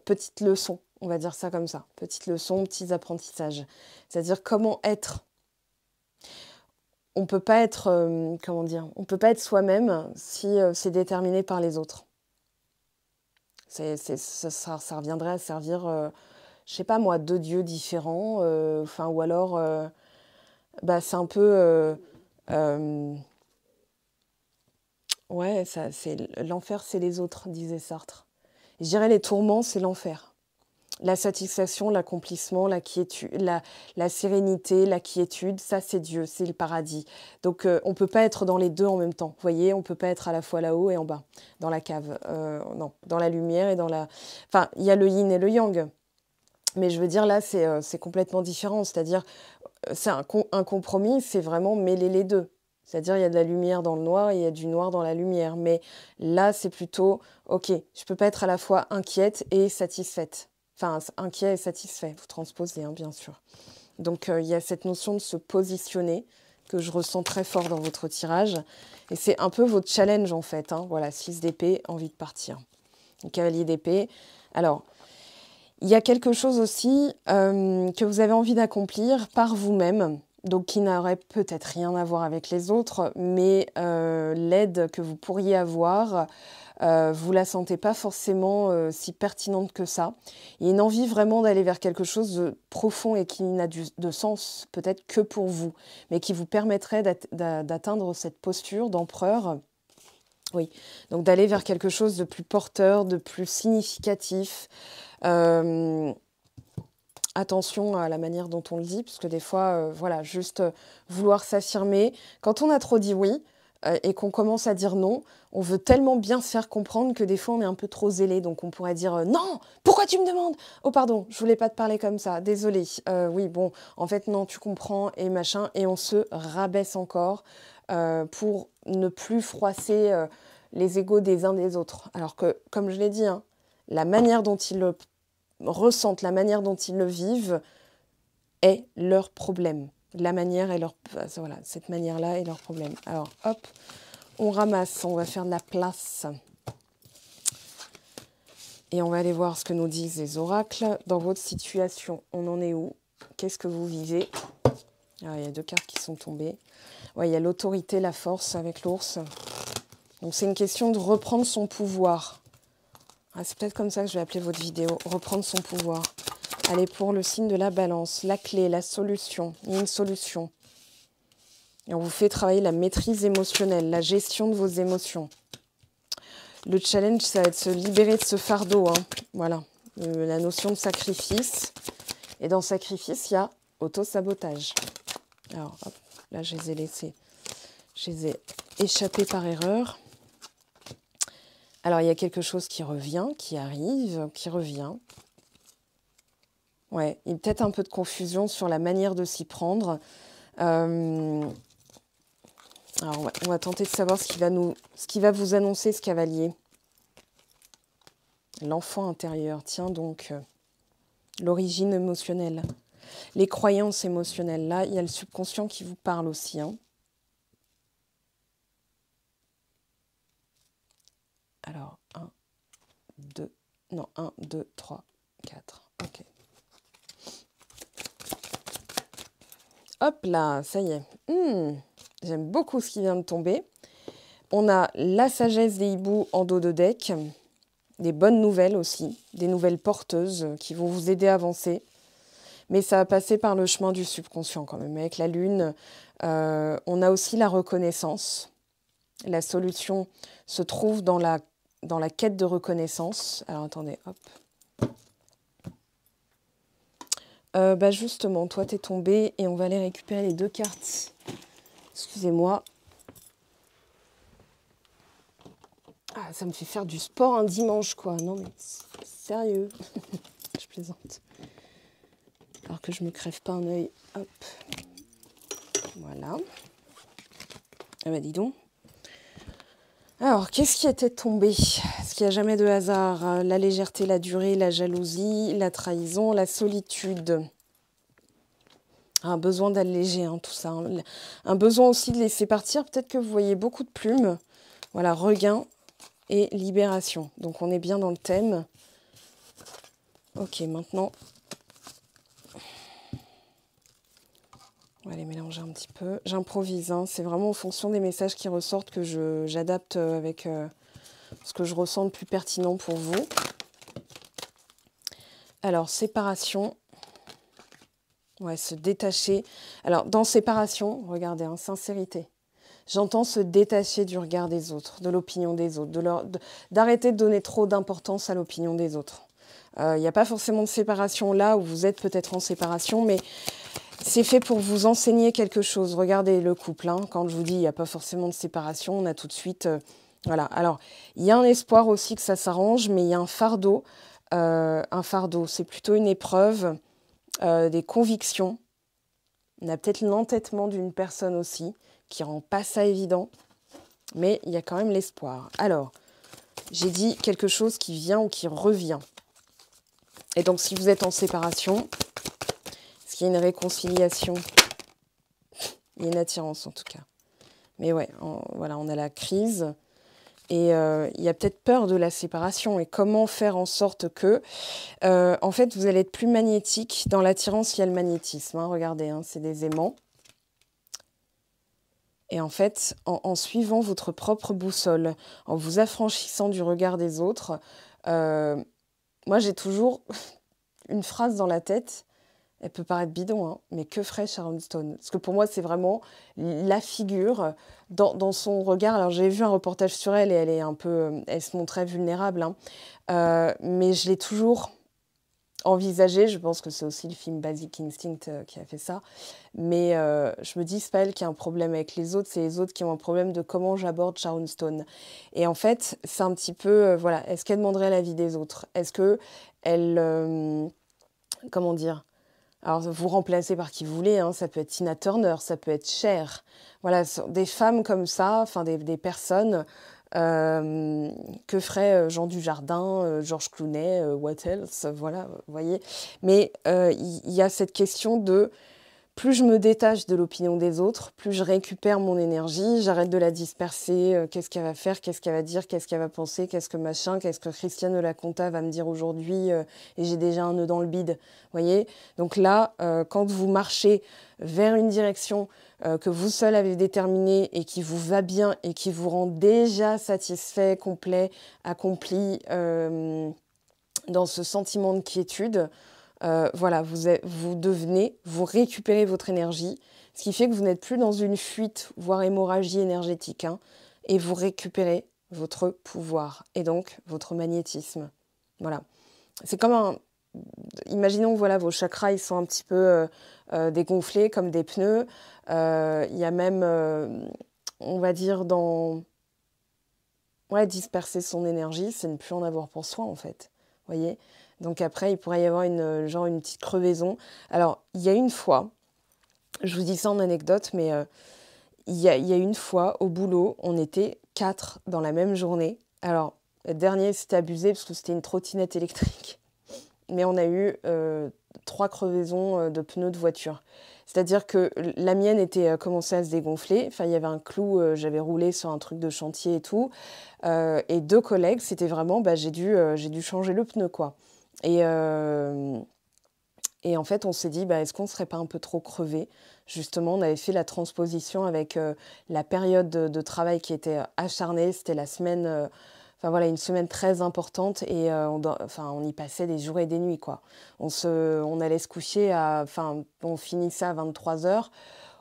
petites leçons. on va dire ça comme ça. Petites leçons, petits apprentissages. C'est-à-dire comment être. On peut pas être, comment dire, on peut pas être soi-même si c'est déterminé par les autres. Ça reviendrait à servir, je sais pas moi, deux dieux différents, enfin, ou alors, bah, c'est un peu, ouais, l'enfer, c'est les autres, disait Sartre. Je dirais les tourments, c'est l'enfer. La satisfaction, l'accomplissement, la quiétude, la sérénité, la quiétude, ça c'est Dieu, c'est le paradis. Donc on ne peut pas être dans les deux en même temps. Vous voyez, on ne peut pas être à la fois là-haut et en bas, dans la cave. Non, dans la lumière et dans la... Enfin, il y a le yin et le yang. Mais je veux dire, là, c'est complètement différent. C'est-à-dire, c'est un compromis, c'est vraiment mêler les deux. C'est-à-dire, il y a de la lumière dans le noir et il y a du noir dans la lumière. Mais là, c'est plutôt, ok, je ne peux pas être à la fois inquiète et satisfaite. Enfin, inquiet et satisfait, vous transposez, hein, bien sûr. Donc, il y a cette notion de se positionner que je ressens très fort dans votre tirage. Et c'est un peu votre challenge, en fait. Hein. Voilà, 6 d'épée, envie de partir. Le cavalier d'épée. Alors, il y a quelque chose aussi que vous avez envie d'accomplir par vous-même. Donc, qui n'aurait peut-être rien à voir avec les autres, mais l'aide que vous pourriez avoir... vous ne la sentez pas forcément si pertinente que ça. Il y a une envie vraiment d'aller vers quelque chose de profond et qui n'a de sens peut-être que pour vous, mais qui vous permettrait d'atteindre cette posture d'empereur. Oui, donc d'aller vers quelque chose de plus porteur, de plus significatif. Attention à la manière dont on le dit, parce que des fois, voilà, juste vouloir s'affirmer. Quand on a trop dit oui, et qu'on commence à dire non, on veut tellement bien se faire comprendre que des fois on est un peu trop zélé. Donc on pourrait dire non, pourquoi tu me demandes? Oh pardon, je voulais pas te parler comme ça, désolé. Oui, bon, en fait non, tu comprends et machin. Et on se rabaisse encore pour ne plus froisser les égos des uns des autres. Alors que, comme je l'ai dit, hein, la manière dont ils le ressentent, la manière dont ils le vivent est leur problème. La manière est leur... Voilà, cette manière-là est leur problème. Alors, hop, on ramasse, on va faire de la place. Et on va aller voir ce que nous disent les oracles. Dans votre situation, on en est où? Qu'est-ce que vous vivez? Alors, il y a 2 cartes qui sont tombées. Ouais, il y a l'autorité, la force avec l'ours. Donc, c'est une question de reprendre son pouvoir. Ah, c'est peut-être comme ça que je vais appeler votre vidéo. Reprendre son pouvoir. Allez, pour le signe de la balance, la clé, la solution. Il y a une solution. Et on vous fait travailler la maîtrise émotionnelle, la gestion de vos émotions. Le challenge, ça va être de se libérer de ce fardeau. Hein. Voilà, la notion de sacrifice. Et dans sacrifice, il y a auto-sabotage. Alors, hop, là, je les ai laissés. Je les ai échappés par erreur. Alors, il y a quelque chose qui revient, qui arrive, qui revient. Ouais, il y a peut-être un peu de confusion sur la manière de s'y prendre. Alors, on va tenter de savoir ce qui va vous annoncer ce cavalier. L'enfant intérieur, tiens donc, l'origine émotionnelle. Les croyances émotionnelles, là, il y a le subconscient qui vous parle aussi. Hein. Alors, 1, 2, 3, 4, ok. Hop là, ça y est. J'aime beaucoup ce qui vient de tomber. On a la sagesse des hiboux en dos de deck. Des bonnes nouvelles aussi. Des nouvelles porteuses qui vont vous aider à avancer. Mais ça va passer par le chemin du subconscient quand même. Avec la lune, on a aussi la reconnaissance. La solution se trouve dans la quête de reconnaissance. Alors attendez, hop. Justement, toi t'es tombé et on va aller récupérer les 2 cartes. Excusez-moi. Ah, ça me fait faire du sport un dimanche, quoi. Non, mais sérieux. Je plaisante. Alors que je me crève pas un œil. Hop. Voilà. Ah bah dis donc. Alors, qu'est-ce qui était tombé? Est-ce qu'il n'y a jamais de hasard? La légèreté, la durée, la jalousie, la trahison, la solitude. Un besoin d'alléger, hein, tout ça. Hein. Un besoin aussi de laisser partir. Peut-être que vous voyez beaucoup de plumes. Voilà, regain et libération. Donc, on est bien dans le thème. Ok, maintenant, on va les mélanger un petit peu. J'improvise, hein. C'est vraiment en fonction des messages qui ressortent que j'adapte avec ce que je ressens de plus pertinent pour vous. Alors, séparation. Ouais, se détacher. Alors, dans séparation, regardez, hein, sincérité. J'entends se détacher du regard des autres, de l'opinion des autres, d'arrêter de donner trop d'importance à l'opinion des autres. Il n'y a pas forcément de séparation là où vous êtes peut-être en séparation, mais c'est fait pour vous enseigner quelque chose. Regardez le couple, hein. Quand je vous dis il n'y a pas forcément de séparation, on a tout de suite... voilà. Alors, il y a un espoir aussi que ça s'arrange, mais il y a un fardeau. C'est plutôt une épreuve, des convictions. On a peut-être l'entêtement d'une personne aussi, qui rend pas ça évident, mais il y a quand même l'espoir. Alors, j'ai dit quelque chose qui vient ou qui revient. Et donc, si vous êtes en séparation, est-ce qu'il y a une réconciliation? Il y a une attirance en tout cas. Mais ouais, voilà, on a la crise. Et il y a peut-être peur de la séparation. Et comment faire en sorte que... en fait, vous allez être plus magnétique. Dans l'attirance, il y a le magnétisme. Hein, regardez, hein, c'est des aimants. Et en fait, en suivant votre propre boussole, en vous affranchissant du regard des autres, moi j'ai toujours une phrase dans la tête, elle peut paraître bidon, hein, mais que ferait Sharon Stone? Parce que pour moi, c'est vraiment la figure dans son regard. Alors j'ai vu un reportage sur elle et elle est un peu, elle se montrait vulnérable, hein, mais je l'ai toujours envisagé. Je pense que c'est aussi le film Basic Instinct qui a fait ça. Mais je me dis, c'est pas elle qui a un problème avec les autres, c'est les autres qui ont un problème de comment j'aborde Sharon Stone. Et en fait, c'est un petit peu, voilà, est-ce qu'elle demanderait l'avis des autres? Est-ce que elle, comment dire? Alors, vous remplacez par qui vous voulez, hein, ça peut être Tina Turner, ça peut être Cher. Voilà, des femmes comme ça, enfin des personnes, que ferait Jean Dujardin, Georges Clooney, what else, voilà, vous voyez. Mais il y a cette question de plus je me détache de l'opinion des autres, plus je récupère mon énergie, j'arrête de la disperser, qu'est-ce qu'elle va faire, qu'est-ce qu'elle va dire, qu'est-ce qu'elle va penser, qu'est-ce que machin, qu'est-ce que Christiane de la Conta va me dire aujourd'hui, et j'ai déjà un nœud dans le bide, voyez. Donc là, quand vous marchez vers une direction que vous seul avez déterminée et qui vous va bien et qui vous rend déjà satisfait, complet, accompli, dans ce sentiment de quiétude, voilà, vous récupérez votre énergie, ce qui fait que vous n'êtes plus dans une fuite, voire hémorragie énergétique, hein, et vous récupérez votre pouvoir, et donc votre magnétisme. Voilà. C'est comme un... Imaginons, voilà, vos chakras, ils sont un petit peu dégonflés, comme des pneus. Il y a même, on va dire, Ouais, disperser son énergie, c'est ne plus en avoir pour soi, en fait. Vous voyez? Donc après, il pourrait y avoir une petite crevaison. Alors, il y a une fois, je vous dis ça en anecdote, mais il y a une fois, au boulot, on était 4 dans la même journée. Alors, le dernier, c'était abusé parce que c'était une trottinette électrique. Mais on a eu 3 crevaisons de pneus de voiture. C'est-à-dire que la mienne était commençait à se dégonfler. Enfin, il y avait un clou, j'avais roulé sur un truc de chantier et tout. Et 2 collègues, c'était vraiment, j'ai dû changer le pneu, quoi. Et, et en fait, on s'est dit, est-ce qu'on ne serait pas un peu trop crevé? Justement, on avait fait la transposition avec la période de travail qui était acharnée. C'était la semaine, enfin voilà, une semaine très importante et on y passait des jours et des nuits, quoi. On allait se coucher on finissait à 23h.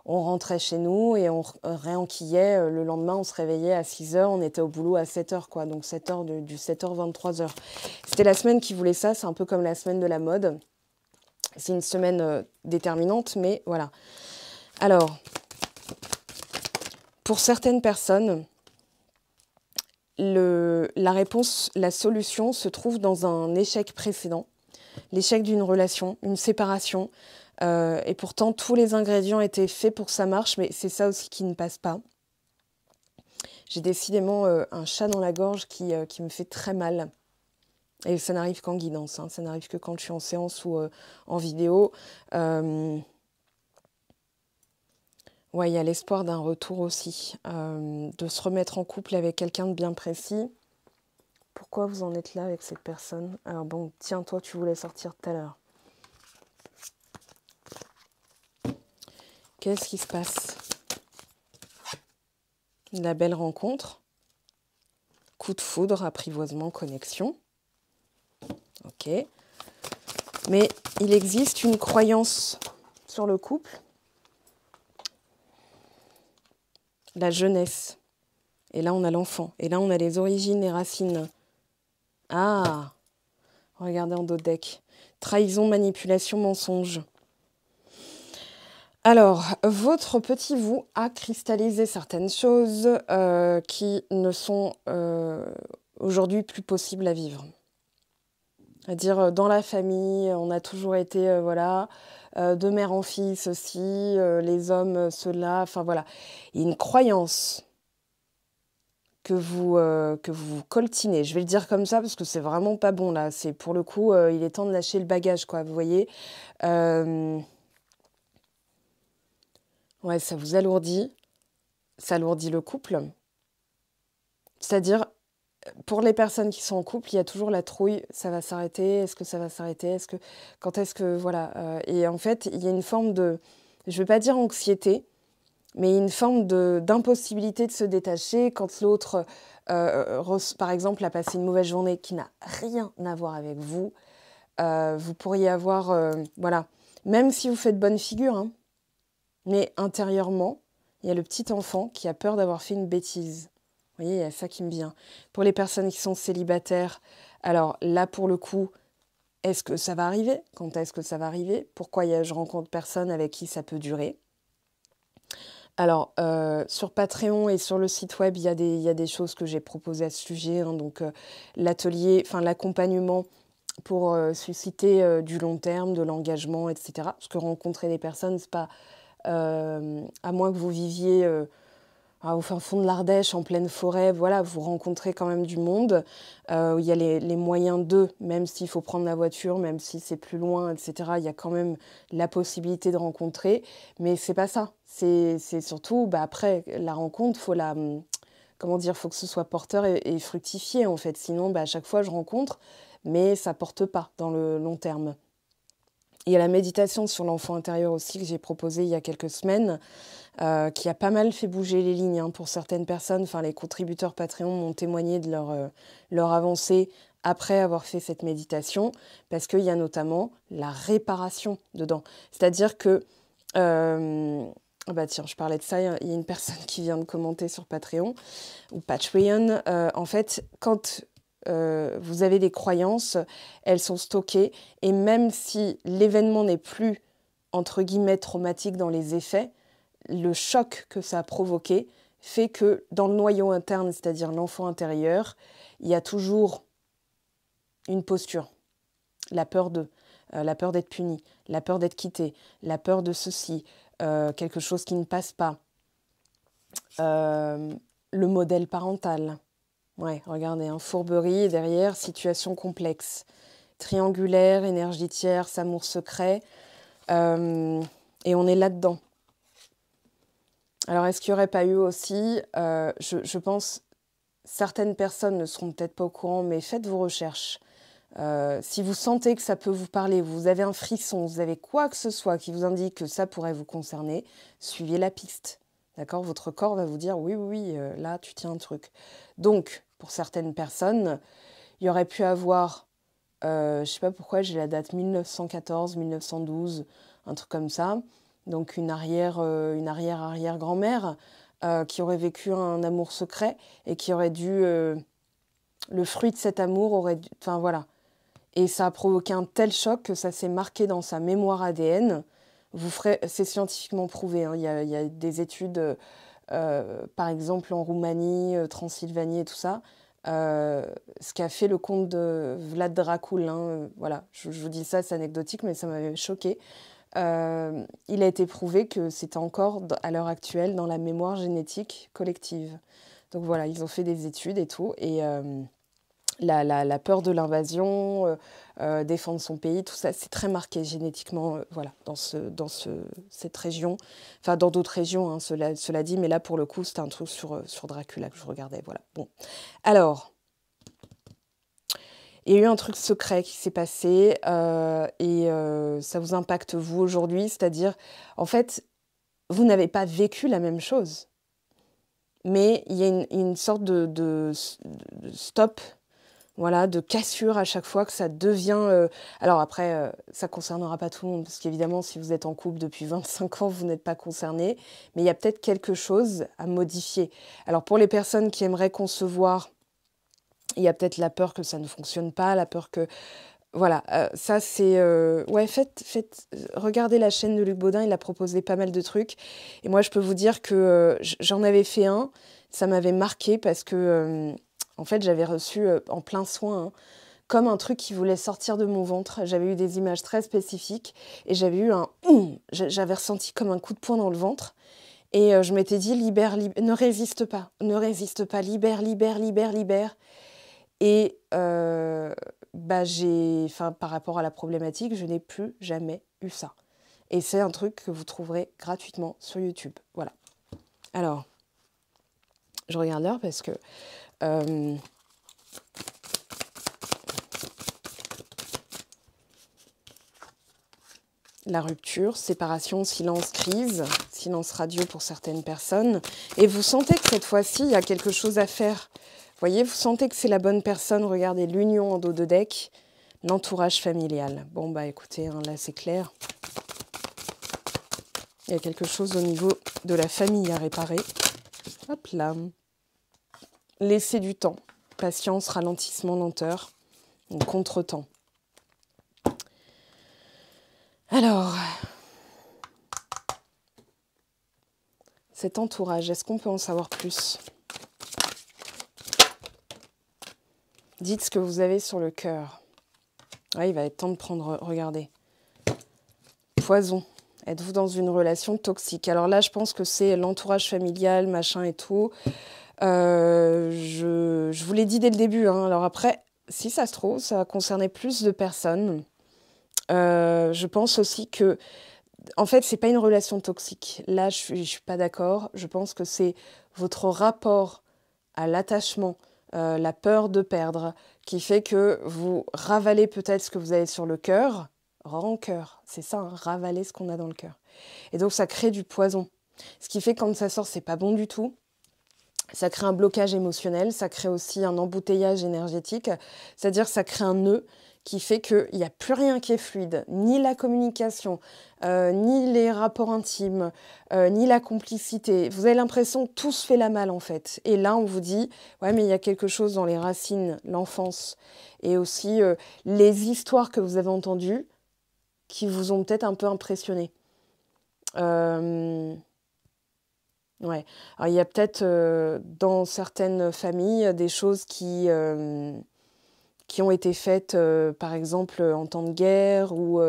On rentrait chez nous et on réenquillait. Le lendemain, on se réveillait à 6h, on était au boulot à 7h, quoi. Donc 7h du 7h, 23h. C'était la semaine qui voulait ça, c'est un peu comme la semaine de la mode. C'est une semaine déterminante, mais voilà. Alors, pour certaines personnes, la réponse, la solution se trouve dans un échec précédent. L'échec d'une relation, une séparation. Et pourtant, tous les ingrédients étaient faits pour que ça marche, mais c'est ça aussi qui ne passe pas. J'ai décidément un chat dans la gorge qui me fait très mal. Et ça n'arrive qu'en guidance, hein. Ça n'arrive que quand je suis en séance ou en vidéo. Ouais, il y a l'espoir d'un retour aussi, de se remettre en couple avec quelqu'un de bien précis. pourquoi vous en êtes là avec cette personne? Alors bon, tiens, toi, tu voulais sortir tout à l'heure. Qu'est-ce qui se passe? La belle rencontre. Coup de foudre, apprivoisement, connexion. Ok. Mais il existe une croyance sur le couple. La jeunesse. Et là, on a l'enfant. Et là, on a les origines, les racines. Ah! Regardez en dos de deck. Trahison, manipulation, mensonge. Alors, votre petit vous a cristallisé certaines choses qui ne sont aujourd'hui plus possibles à vivre. C'est-à-dire, dans la famille, on a toujours été, voilà, de mère en fils aussi, les hommes, ceux-là, enfin voilà. Il y a une croyance que vous coltinez. Je vais le dire comme ça parce que c'est vraiment pas bon là. C'est pour le coup, il est temps de lâcher le bagage, quoi, vous voyez. Ouais, ça vous alourdit. Ça alourdit le couple. C'est-à-dire, pour les personnes qui sont en couple, il y a toujours la trouille. Ça va s'arrêter? Est-ce que ça va s'arrêter? Quand est-ce que... Voilà. Et en fait, il y a une forme de... Je ne vais pas dire anxiété, mais une forme d'impossibilité de se détacher quand l'autre, par exemple, a passé une mauvaise journée qui n'a rien à voir avec vous. Vous pourriez avoir... voilà. Même si vous faites bonne figure, hein, mais intérieurement, il y a le petit enfant qui a peur d'avoir fait une bêtise. Vous voyez, il y a ça qui me vient. Pour les personnes qui sont célibataires, alors là, pour le coup, est-ce que ça va arriver? Quand est-ce que ça va arriver? Pourquoi je rencontre personne avec qui ça peut durer? Alors, sur Patreon et sur le site web, il y a des choses que j'ai proposées à ce sujet. Hein, donc, l'atelier, enfin l'accompagnement pour susciter du long terme, de l'engagement, etc. Parce que rencontrer des personnes, c'est pas... à moins que vous viviez au fin fond de l'Ardèche, en pleine forêt, voilà, vous rencontrez quand même du monde. Où il y a les moyens d'eux, même s'il faut prendre la voiture, même si c'est plus loin, etc. Il y a quand même la possibilité de rencontrer. Mais c'est pas ça. C'est surtout, après la rencontre, faut faut que ce soit porteur et fructifié, en fait. Sinon, à chaque fois, je rencontre, mais ça porte pas dans le long terme. Il y a la méditation sur l'enfant intérieur aussi que j'ai proposée il y a quelques semaines, qui a pas mal fait bouger les lignes, hein, pour certaines personnes. Enfin, les contributeurs Patreon m'ont témoigné de leur avancée après avoir fait cette méditation, parce qu'il y a notamment la réparation dedans. C'est-à-dire que... tiens, je parlais de ça, il y a une personne qui vient de commenter sur Patreon, ou Patreon. En fait, quand... vous avez des croyances, elles sont stockées, et même si l'événement n'est plus, entre guillemets, traumatique dans les effets, le choc que ça a provoqué fait que dans le noyau interne, c'est-à-dire l'enfant intérieur, il y a toujours une posture, la peur la peur d'être puni, la peur d'être quitté, la peur de ceci, quelque chose qui ne passe pas, le modèle parental. Ouais, regardez, fourberie et derrière, situation complexe. Triangulaire, énergie tierce, amour secret. Et on est là-dedans. Alors, est-ce qu'il n'y aurait pas eu aussi, je pense, certaines personnes ne seront peut-être pas au courant, mais faites vos recherches. Si vous sentez que ça peut vous parler, vous avez un frisson, vous avez quoi que ce soit qui vous indique que ça pourrait vous concerner, suivez la piste. D'accord? Votre corps va vous dire oui, oui, oui, là, tu tiens un truc. Donc, pour certaines personnes, il y aurait pu avoir, je ne sais pas pourquoi, j'ai la date 1914, 1912, un truc comme ça. Donc, une arrière-arrière-grand-mère qui aurait vécu un amour secret et qui aurait dû... le fruit de cet amour aurait dû... Enfin, voilà. Et ça a provoqué un tel choc que ça s'est marqué dans sa mémoire ADN. C'est scientifiquement prouvé, hein. Il y a des études, par exemple en Roumanie, Transylvanie et tout ça. Ce qu'a fait le comte de Vlad Dracul, hein, voilà, je vous dis ça, c'est anecdotique, mais ça m'avait choqué. Il a été prouvé que c'était encore, à l'heure actuelle, dans la mémoire génétique collective. Donc voilà, ils ont fait des études et tout, et la peur de l'invasion, défendre son pays, tout ça, c'est très marqué génétiquement, voilà, dans cette région. Enfin, dans d'autres régions, hein, cela dit, mais là, pour le coup, c'était un truc sur Dracula que je regardais, voilà. Bon, alors, Il y a eu un truc secret qui s'est passé et ça vous impacte vous aujourd'hui, c'est-à-dire, en fait, vous n'avez pas vécu la même chose, mais il y a une sorte de stop, voilà, de cassure à chaque fois que ça devient... Alors après, ça ne concernera pas tout le monde, parce qu'évidemment, si vous êtes en couple depuis 25 ans, vous n'êtes pas concerné, mais il y a peut-être quelque chose à modifier. Alors pour les personnes qui aimeraient concevoir, il y a peut-être la peur que ça ne fonctionne pas, la peur que... Voilà, ça c'est... Ouais, regardez la chaîne de Luc Baudin, il a proposé pas mal de trucs. Et moi, je peux vous dire que j'en avais fait un, ça m'avait marqué parce que, en fait, j'avais reçu en plein soin, hein, comme un truc qui voulait sortir de mon ventre. J'avais eu des images très spécifiques et j'avais eu un... J'avais ressenti comme un coup de poing dans le ventre. Et je m'étais dit, libère, ne résiste pas, libère, libère, libère, libère. Et par rapport à la problématique, je n'ai plus jamais eu ça. Et c'est un truc que vous trouverez gratuitement sur YouTube. Voilà. Alors, je regarde l'heure parce que... la rupture, séparation, silence, crise, silence radio pour certaines personnes. Et vous sentez que cette fois-ci, il y a quelque chose à faire. Vous voyez, vous sentez que c'est la bonne personne. Regardez, l'union en dos de deck, l'entourage familial. Bon, bah écoutez, hein, là c'est clair. Il y a quelque chose au niveau de la famille à réparer. Hop là. Laissez du temps. Patience, ralentissement, lenteur. Contretemps. Alors, cet entourage, est-ce qu'on peut en savoir plus ? Dites ce que vous avez sur le cœur. Ouais, il va être temps de prendre... Regardez. Poison. Êtes-vous dans une relation toxique ? Alors là, je pense que c'est l'entourage familial, machin et tout. Je vous l'ai dit dès le début. Hein. Alors après, si ça se trouve, ça va concerner plus de personnes. Je pense aussi que... En fait, c'est pas une relation toxique. Là, je suis pas d'accord. Je pense que c'est votre rapport à l'attachement, la peur de perdre, qui fait que vous ravalez peut-être ce que vous avez sur le cœur. Rancœur, c'est ça, hein, ravaler ce qu'on a dans le cœur. Et donc, ça crée du poison. Ce qui fait que quand ça sort, c'est pas bon du tout. Ça crée un blocage émotionnel, ça crée aussi un embouteillage énergétique, c'est-à-dire ça crée un nœud qui fait qu'il n'y a plus rien qui est fluide, ni la communication, ni les rapports intimes, ni la complicité. Vous avez l'impression que tout se fait la malle en fait. Et là, on vous dit, ouais, mais il y a quelque chose dans les racines, l'enfance, et aussi les histoires que vous avez entendues qui vous ont peut-être un peu impressionné. Ouais. Alors, il y a peut-être dans certaines familles des choses qui ont été faites, par exemple, en temps de guerre ou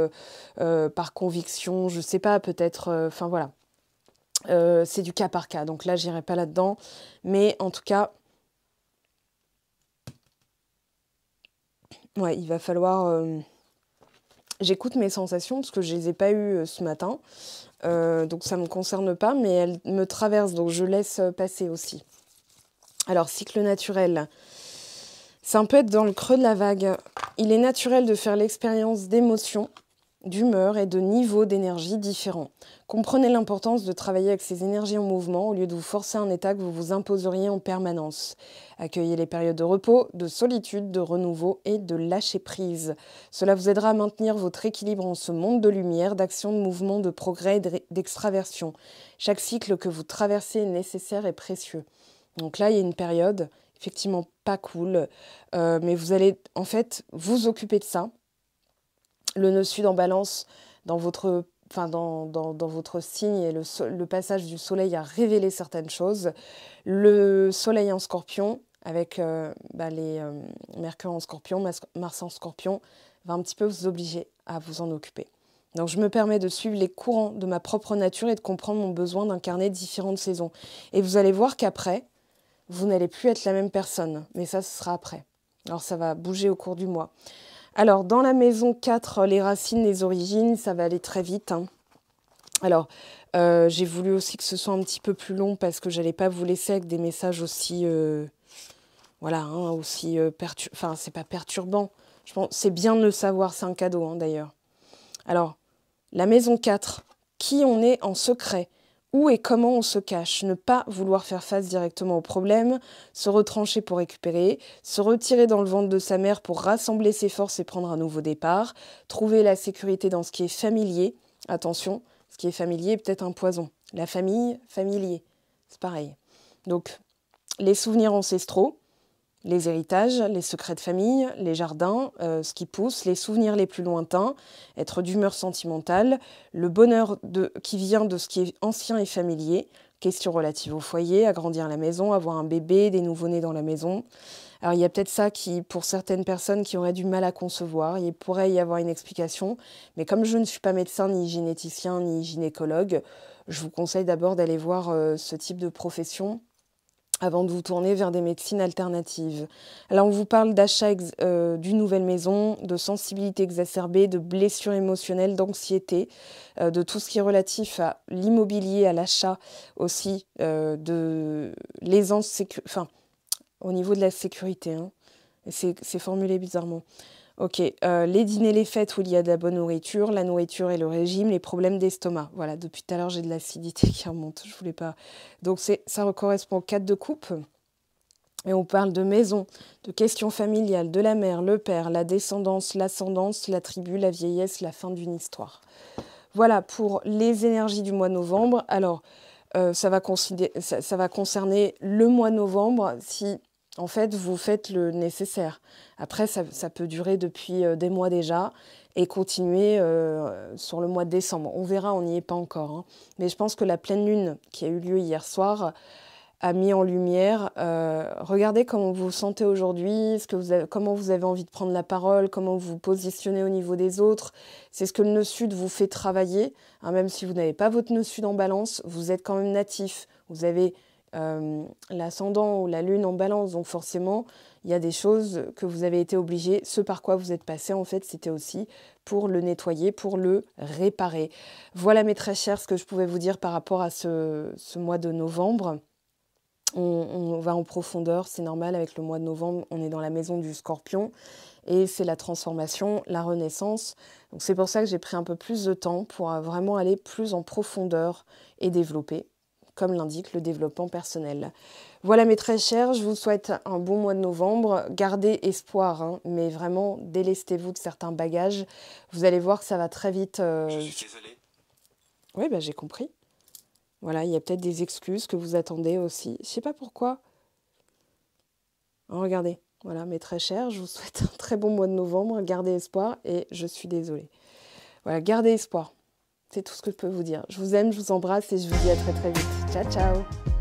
par conviction, je ne sais pas, peut-être... Enfin, voilà. C'est du cas par cas, donc là, j'irai pas là-dedans. Mais en tout cas, ouais, il va falloir... J'écoute mes sensations parce que je ne les ai pas eues ce matin. Donc ça ne me concerne pas, mais elles me traversent, donc je laisse passer aussi. Alors, cycle naturel. C'est un peu être dans le creux de la vague. Il est naturel de faire l'expérience d'émotions, d'humeur et de niveaux d'énergie différents. Comprenez l'importance de travailler avec ces énergies en mouvement au lieu de vous forcer à un état que vous vous imposeriez en permanence. Accueillez les périodes de repos, de solitude, de renouveau et de lâcher prise. Cela vous aidera à maintenir votre équilibre en ce monde de lumière, d'action, de mouvement, de progrès et d'extraversion. Chaque cycle que vous traversez est nécessaire et précieux. Donc là, il y a une période effectivement pas cool, mais vous allez en fait vous occuper de ça. Le nœud sud en balance dans votre, dans votre signe et le passage du soleil a révélé certaines choses. Le soleil en scorpion avec les Mercure en scorpion, Mars en scorpion va un petit peu vous obliger à vous en occuper. Donc je me permets de suivre les courants de ma propre nature et de comprendre mon besoin d'incarner différentes saisons. Et vous allez voir qu'après, vous n'allez plus être la même personne, mais ça, ce sera après. Alors, ça va bouger au cours du mois. Alors, dans la maison 4, les racines, les origines, ça va aller très vite. Hein. Alors, j'ai voulu aussi que ce soit un petit peu plus long parce que je n'allais pas vous laisser avec des messages aussi... aussi... c'est pas perturbant, Je pense c'est bien de le savoir, c'est un cadeau hein, d'ailleurs. Alors, la maison 4, qui on est en secret, où et comment on se cache, ne pas vouloir faire face directement au problème, se retrancher pour récupérer, se retirer dans le ventre de sa mère pour rassembler ses forces et prendre un nouveau départ, trouver la sécurité dans ce qui est familier. Attention, ce qui est familier est peut-être un poison. La famille, familier, c'est pareil. Donc, les souvenirs ancestraux, les héritages, les secrets de famille, les jardins, ce qui pousse, les souvenirs les plus lointains, être d'humeur sentimentale, le bonheur qui vient de ce qui est ancien et familier, questions relatives au foyer, agrandir la maison, avoir un bébé, des nouveau-nés dans la maison. Alors il y a peut-être ça qui, pour certaines personnes qui auraient du mal à concevoir, il pourrait y avoir une explication, mais comme je ne suis pas médecin, ni généticien, ni gynécologue, je vous conseille d'abord d'aller voir ce type de profession avant de vous tourner vers des médecines alternatives. Là, on vous parle d'achat d'une nouvelle maison, de sensibilité exacerbée, de blessures émotionnelles, d'anxiété, de tout ce qui est relatif à l'immobilier, à l'achat aussi, de l'aisance, au niveau de la sécurité. Hein. C'est formulé bizarrement. Ok, les dîners, les fêtes où il y a de la bonne nourriture, la nourriture et le régime, les problèmes d'estomac. Voilà, depuis tout à l'heure, j'ai de l'acidité qui remonte, je voulais pas... Donc ça correspond au 4 de coupe. Et on parle de maison, de questions familiales, de la mère, le père, la descendance, l'ascendance, la tribu, la vieillesse, la fin d'une histoire. Voilà pour les énergies du mois de novembre. Alors, ça va concerner le mois de novembre si... En fait, vous faites le nécessaire. Après, ça peut durer depuis des mois déjà et continuer sur le mois de décembre. On verra, on n'y est pas encore. Hein. Mais je pense que la pleine lune qui a eu lieu hier soir a mis en lumière. Regardez comment vous vous sentez aujourd'hui, comment vous avez envie de prendre la parole, comment vous vous positionnez au niveau des autres. C'est ce que le nœud sud vous fait travailler. Hein, même si vous n'avez pas votre nœud sud en balance, vous êtes quand même natif. Vous avez... l'ascendant ou la lune en balance, donc forcément il y a des choses que vous avez été obligé, ce par quoi vous êtes passé en fait c'était aussi pour le nettoyer, pour le réparer. Voilà mes très chers ce que je pouvais vous dire par rapport à ce mois de novembre. On va en profondeur, c'est normal avec le mois de novembre, on est dans la maison du Scorpion et c'est la transformation, la renaissance. Donc c'est pour ça que j'ai pris un peu plus de temps pour vraiment aller plus en profondeur et développer, comme l'indique le développement personnel. Voilà mes très chers, je vous souhaite un bon mois de novembre. Gardez espoir, hein, mais vraiment délestez-vous de certains bagages. Vous allez voir que ça va très vite. Je suis désolée. Oui, bah, j'ai compris. Voilà, il y a peut-être des excuses que vous attendez aussi. Je ne sais pas pourquoi. Hein, regardez, voilà mes très chers, je vous souhaite un très bon mois de novembre. Gardez espoir et je suis désolée. Voilà, gardez espoir. C'est tout ce que je peux vous dire. Je vous aime, je vous embrasse et je vous dis à très très vite. Ciao, ciao!